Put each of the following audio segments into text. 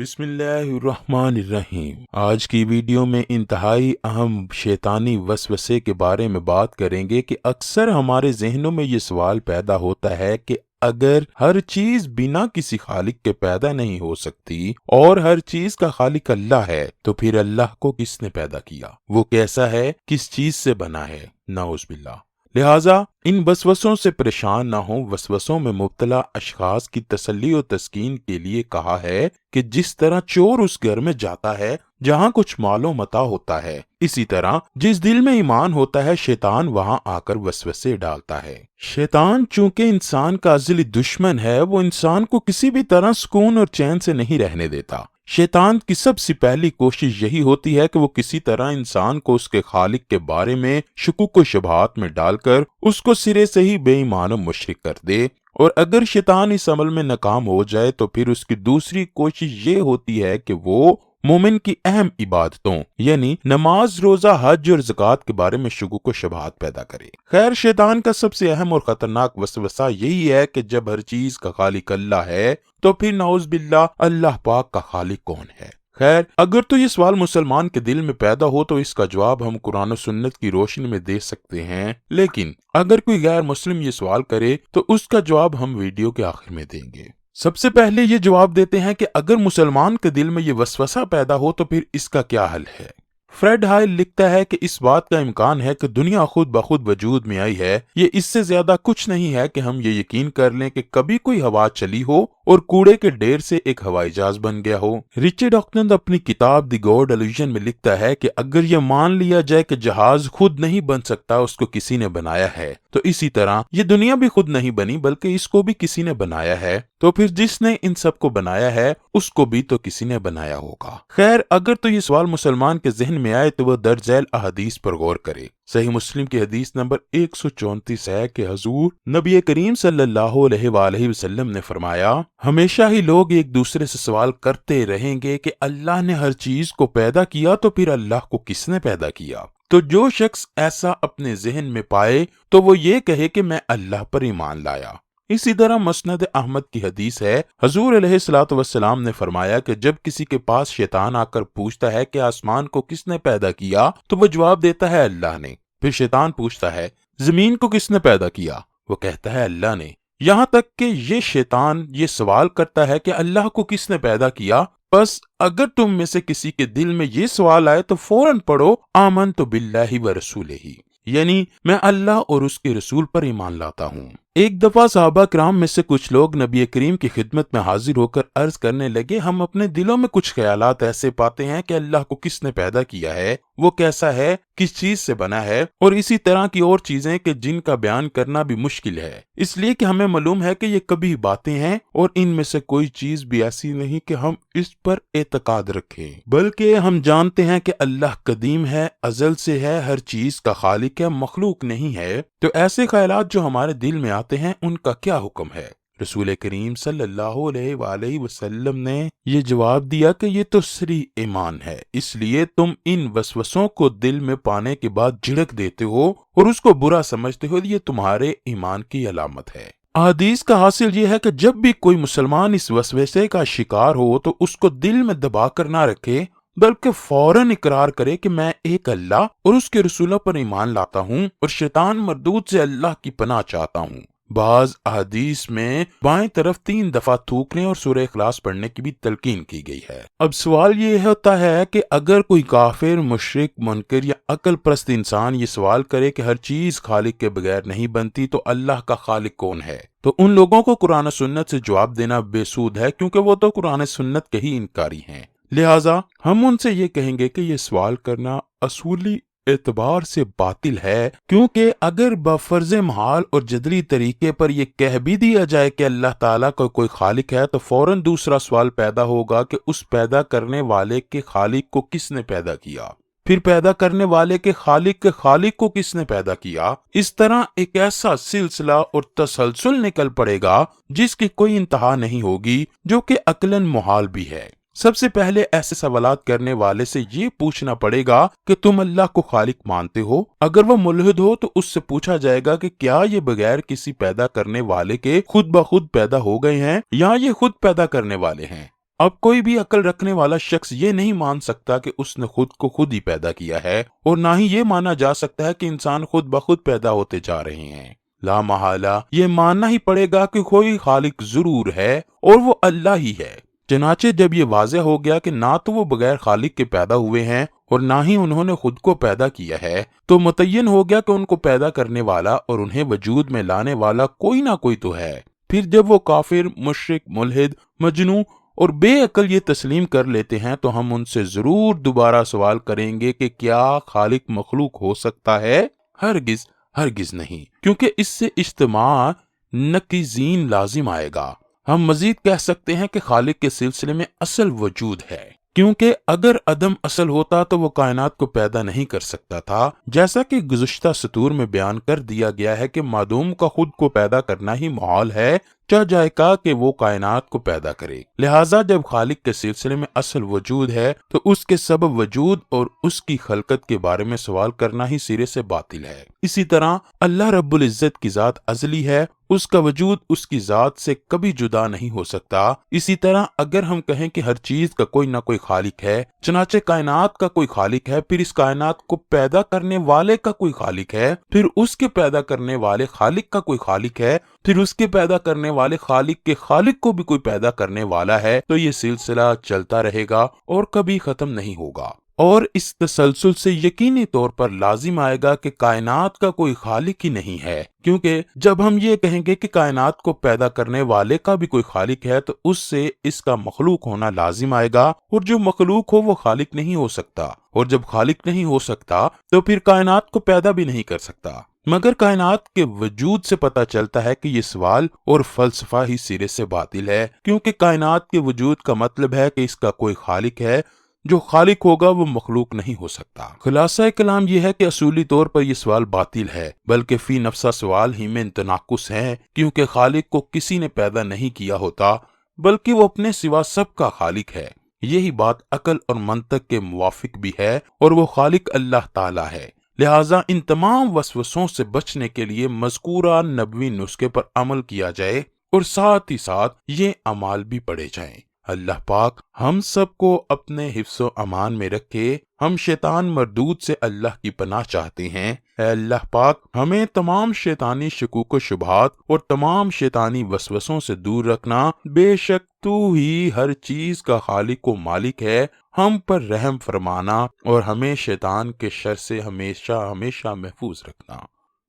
بسم اللہ الرحمن الرحیم۔ آج کی ویڈیو میں انتہائی اہم شیطانی وسوسے کے بارے میں بات کریں گے کہ اکثر ہمارے ذہنوں میں یہ سوال پیدا ہوتا ہے کہ اگر ہر چیز بنا کسی خالق کے پیدا نہیں ہو سکتی اور ہر چیز کا خالق اللہ ہے تو پھر اللہ کو کس نے پیدا کیا، وہ کیسا ہے، کس چیز سے بنا ہے؟ نعوذ باللہ۔ لہٰذا ان وسوسوں سے پریشان نہ ہوں۔ وسوسوں میں مبتلا اشخاص کی تسلی و تسکین کے لیے کہا ہے کہ جس طرح چور اس گھر میں جاتا ہے جہاں کچھ مال و متاع ہوتا ہے، اسی طرح جس دل میں ایمان ہوتا ہے شیطان وہاں آ کر وسوسے ڈالتا ہے۔ شیطان چونکہ انسان کا ازلی دشمن ہے، وہ انسان کو کسی بھی طرح سکون اور چین سے نہیں رہنے دیتا۔ شیطان کی سب سے پہلی کوشش یہی ہوتی ہے کہ وہ کسی طرح انسان کو اس کے خالق کے بارے میں شکوک و شبہات میں ڈال کر اس کو سرے سے ہی بے ایمان و مشرک کر دے، اور اگر شیطان اس عمل میں ناکام ہو جائے تو پھر اس کی دوسری کوشش یہ ہوتی ہے کہ وہ مومن کی اہم عبادتوں یعنی نماز، روزہ، حج اور زکوٰۃ کے بارے میں شکوک و شبہات پیدا کرے۔ خیر، شیطان کا سب سے اہم اور خطرناک وسوسہ یہی ہے کہ جب ہر چیز کا خالق اللہ ہے تو پھر نعوذ باللہ اللہ پاک کا خالق کون ہے؟ خیر، اگر تو یہ سوال مسلمان کے دل میں پیدا ہو تو اس کا جواب ہم قرآن و سنت کی روشنی میں دے سکتے ہیں، لیکن اگر کوئی غیر مسلم یہ سوال کرے تو اس کا جواب ہم ویڈیو کے آخر میں دیں گے۔ سب سے پہلے یہ جواب دیتے ہیں کہ اگر مسلمان کے دل میں یہ وسوسہ پیدا ہو تو پھر اس کا کیا حل ہے؟ فریڈ ہائل لکھتا ہے کہ اس بات کا امکان ہے کہ دنیا خود بخود وجود میں آئی ہے، یہ اس سے زیادہ کچھ نہیں ہے کہ ہم یہ یقین کر لیں کہ کبھی کوئی ہوا چلی ہو اور کوڑے کے ڈھیر سے ایک ہوائی جہاز بن گیا ہو۔ رچرڈ آکلینڈ اپنی کتاب دی گاڈ ایلیوژن میں لکھتا ہے کہ اگر یہ مان لیا جائے کہ جہاز خود نہیں بن سکتا، اس کو کسی نے بنایا ہے، تو اسی طرح یہ دنیا بھی خود نہیں بنی بلکہ اس کو بھی کسی نے بنایا ہے، تو پھر جس نے ان سب کو بنایا ہے اس کو بھی تو کسی نے بنایا ہوگا۔ خیر، اگر تو یہ سوال مسلمان کے ذہن میں آئے تو وہ درج ذیل احادیث پر غور کرے۔ صحیح مسلم کی حدیث نمبر 134 ہے کہ حضور نبی کریم صلی اللہ علیہ وآلہ وسلم نے فرمایا، ہمیشہ ہی لوگ ایک دوسرے سے سوال کرتے رہیں گے کہ اللہ نے ہر چیز کو پیدا کیا تو پھر اللہ کو کس نے پیدا کیا؟ تو جو شخص ایسا اپنے ذہن میں پائے تو وہ یہ کہے کہ میں اللہ پر ایمان لایا۔ اسی طرح مسند احمد کی حدیث ہے، حضور علیہ الصلوۃ والسلام نے فرمایا کہ جب کسی کے پاس شیطان آ کر پوچھتا ہے کہ آسمان کو کس نے پیدا کیا تو وہ جواب دیتا ہے اللہ نے۔ پھر شیطان پوچھتا ہے زمین کو کس نے پیدا کیا؟ وہ کہتا ہے اللہ نے۔ یہاں تک کہ یہ شیطان یہ سوال کرتا ہے کہ اللہ کو کس نے پیدا کیا؟ بس اگر تم میں سے کسی کے دل میں یہ سوال آئے تو فوراً پڑھو آمنت باللہ ورسولہ، یعنی میں اللہ اور اس کے رسول پر ایمان لاتا ہوں۔ ایک دفعہ صحابہ کرام میں سے کچھ لوگ نبی کریم کی خدمت میں حاضر ہو کر عرض کرنے لگے، ہم اپنے دلوں میں کچھ خیالات ایسے پاتے ہیں کہ اللہ کو کس نے پیدا کیا ہے، وہ کیسا ہے، کس چیز سے بنا ہے، اور اسی طرح کی اور چیزیں کہ جن کا بیان کرنا بھی مشکل ہے، اس لیے کہ ہمیں معلوم ہے کہ یہ کبھی باتیں ہیں اور ان میں سے کوئی چیز بھی ایسی نہیں کہ ہم اس پر اعتقاد رکھیں، بلکہ ہم جانتے ہیں کہ اللہ قدیم ہے، ازل سے ہے، ہر چیز کا خالق ہے، مخلوق نہیں ہے۔ تو ایسے خیالات جو ہمارے دل میں آتے ہیں ان کا کیا حکم ہے؟ رسول کریم صلی اللہ علیہ وآلہ وسلم نے یہ جواب دیا کہ یہ تو صریح ایمان ہے، اس لیے تم ان وسوسوں کو دل میں پانے کے بعد جھڑک دیتے ہو اور اس کو برا سمجھتے ہو، یہ تمہارے ایمان کی علامت ہے۔ حدیث کا حاصل یہ ہے کہ جب بھی کوئی مسلمان اس وسوسے کا شکار ہو تو اس کو دل میں دبا کر نہ رکھے بلکہ فوراً اقرار کرے کہ میں ایک اللہ اور اس کے رسولوں پر ایمان لاتا ہوں اور شیطان مردود سے اللہ کی پناہ چاہتا ہوں۔ بعض احادیث میں بائیں طرف 3 دفعہ تھوکنے اور سورہ اخلاص پڑھنے کی بھی تلقین کی گئی ہے۔ اب سوال یہ ہوتا ہے کہ اگر کوئی کافر، مشرک، منکر یا عقل پرست انسان یہ سوال کرے کہ ہر چیز خالق کے بغیر نہیں بنتی تو اللہ کا خالق کون ہے، تو ان لوگوں کو قرآن و سنت سے جواب دینا بے سود ہے، کیونکہ وہ تو قرآن و سنت کے ہی انکاری ہیں۔ لہٰذا ہم ان سے یہ کہیں گے کہ یہ سوال کرنا اصولی اعتبار سے باطل ہے، کیونکہ اگر بفرض محال اور جدلی طریقے پر یہ کہہ بھی دیا جائے کہ اللہ تعالیٰ کا کوئی خالق ہے تو فوراً دوسرا سوال پیدا ہوگا کہ اس پیدا کرنے والے کے خالق کو کس نے پیدا کیا، پھر پیدا کرنے والے کے خالق کو کس نے پیدا کیا۔ اس طرح ایک ایسا سلسلہ اور تسلسل نکل پڑے گا جس کی کوئی انتہا نہیں ہوگی، جو کہ عقلاً محال بھی ہے۔ سب سے پہلے ایسے سوالات کرنے والے سے یہ پوچھنا پڑے گا کہ تم اللہ کو خالق مانتے ہو؟ اگر وہ ملحد ہو تو اس سے پوچھا جائے گا کہ کیا یہ بغیر کسی پیدا کرنے والے کے خود بخود پیدا ہو گئے ہیں یا یہ خود پیدا کرنے والے ہیں؟ اب کوئی بھی عقل رکھنے والا شخص یہ نہیں مان سکتا کہ اس نے خود کو خود ہی پیدا کیا ہے، اور نہ ہی یہ مانا جا سکتا ہے کہ انسان خود بخود پیدا ہوتے جا رہے ہیں۔ لا محالہ یہ ماننا ہی پڑے گا کہ کوئی خالق ضرور ہے اور وہ اللہ ہی ہے۔ چنانچہ جب یہ واضح ہو گیا کہ نہ تو وہ بغیر خالق کے پیدا ہوئے ہیں اور نہ ہی انہوں نے خود کو پیدا کیا ہے، تو متعین ہو گیا کہ ان کو پیدا کرنے والا اور انہیں وجود میں لانے والا کوئی نہ کوئی تو ہے۔ پھر جب وہ کافر، مشرک، ملحد، مجنوں اور بے عقل یہ تسلیم کر لیتے ہیں تو ہم ان سے ضرور دوبارہ سوال کریں گے کہ کیا خالق مخلوق ہو سکتا ہے؟ ہرگز ہرگز نہیں، کیونکہ اس سے اجتماع نقیضین لازم آئے گا۔ ہم مزید کہہ سکتے ہیں کہ خالق کے سلسلے میں اصل وجود ہے، کیونکہ اگر عدم اصل ہوتا تو وہ کائنات کو پیدا نہیں کر سکتا تھا، جیسا کہ گزشتہ سطور میں بیان کر دیا گیا ہے کہ معدوم کا خود کو پیدا کرنا ہی محال ہے، چاہ جائے گا کہ وہ کائنات کو پیدا کرے۔ لہٰذا جب خالق کے سلسلے میں اصل وجود ہے تو اس کے سبب وجود اور اس کی خلقت کے بارے میں سوال کرنا ہی سرے سے باطل ہے۔ اسی طرح اللہ رب العزت کی ذات ازلی ہے، اس کا وجود اس کی ذات سے کبھی جدا نہیں ہو سکتا۔ اسی طرح اگر ہم کہیں کہ ہر چیز کا کوئی نہ کوئی خالق ہے، چنانچہ کائنات کا کوئی خالق ہے، پھر اس کائنات کو پیدا کرنے والے کا کوئی خالق ہے، پھر اس کے پیدا کرنے والے خالق کا کوئی خالق ہے، پھر اس کے پیدا کرنے والے خالق کے خالق کو بھی کوئی پیدا کرنے والا ہے، تو یہ سلسلہ چلتا رہے گا اور کبھی ختم نہیں ہوگا۔ اور اس تسلسل سے یقینی طور پر لازم آئے گا کہ کائنات کا کوئی خالق ہی نہیں ہے، کیونکہ جب ہم یہ کہیں گے کہ کائنات کو پیدا کرنے والے کا بھی کوئی خالق ہے تو اس سے اس کا مخلوق ہونا لازم آئے گا، اور جو مخلوق ہو وہ خالق نہیں ہو سکتا، اور جب خالق نہیں ہو سکتا تو پھر کائنات کو پیدا بھی نہیں کر سکتا۔ مگر کائنات کے وجود سے پتہ چلتا ہے کہ یہ سوال اور فلسفہ ہی سرے سے باطل ہے، کیونکہ کائنات کے وجود کا مطلب ہے کہ اس کا کوئی خالق ہے، جو خالق ہوگا وہ مخلوق نہیں ہو سکتا۔ خلاصہ کلام یہ ہے کہ اصولی طور پر یہ سوال باطل ہے، بلکہ فی نفسہ سوال ہی میں تناقض ہے، کیونکہ خالق کو کسی نے پیدا نہیں کیا ہوتا، بلکہ وہ اپنے سوا سب کا خالق ہے۔ یہی بات عقل اور منطق کے موافق بھی ہے، اور وہ خالق اللہ تعالی ہے۔ لہٰذا ان تمام وسوسوں سے بچنے کے لیے مذکورہ نبوی نسخے پر عمل کیا جائے، اور ساتھ ہی ساتھ یہ اعمال بھی پڑھے جائیں۔ اللہ پاک ہم سب کو اپنے حفظ و امان میں رکھے۔ ہم شیطان مردود سے اللہ کی پناہ چاہتے ہیں۔ اے اللہ پاک ہمیں تمام شیطانی شکوک و شبہات اور تمام شیطانی وسوسوں سے دور رکھنا۔ بے شک تو ہی ہر چیز کا خالق و مالک ہے۔ ہم پر رحم فرمانا اور ہمیں شیطان کے شر سے ہمیشہ ہمیشہ محفوظ رکھنا۔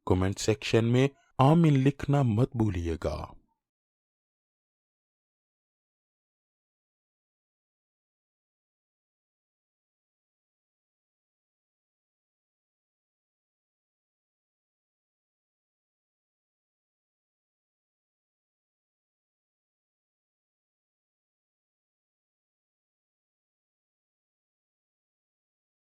کمنٹ سیکشن میں آمین لکھنا مت بھولیے گا۔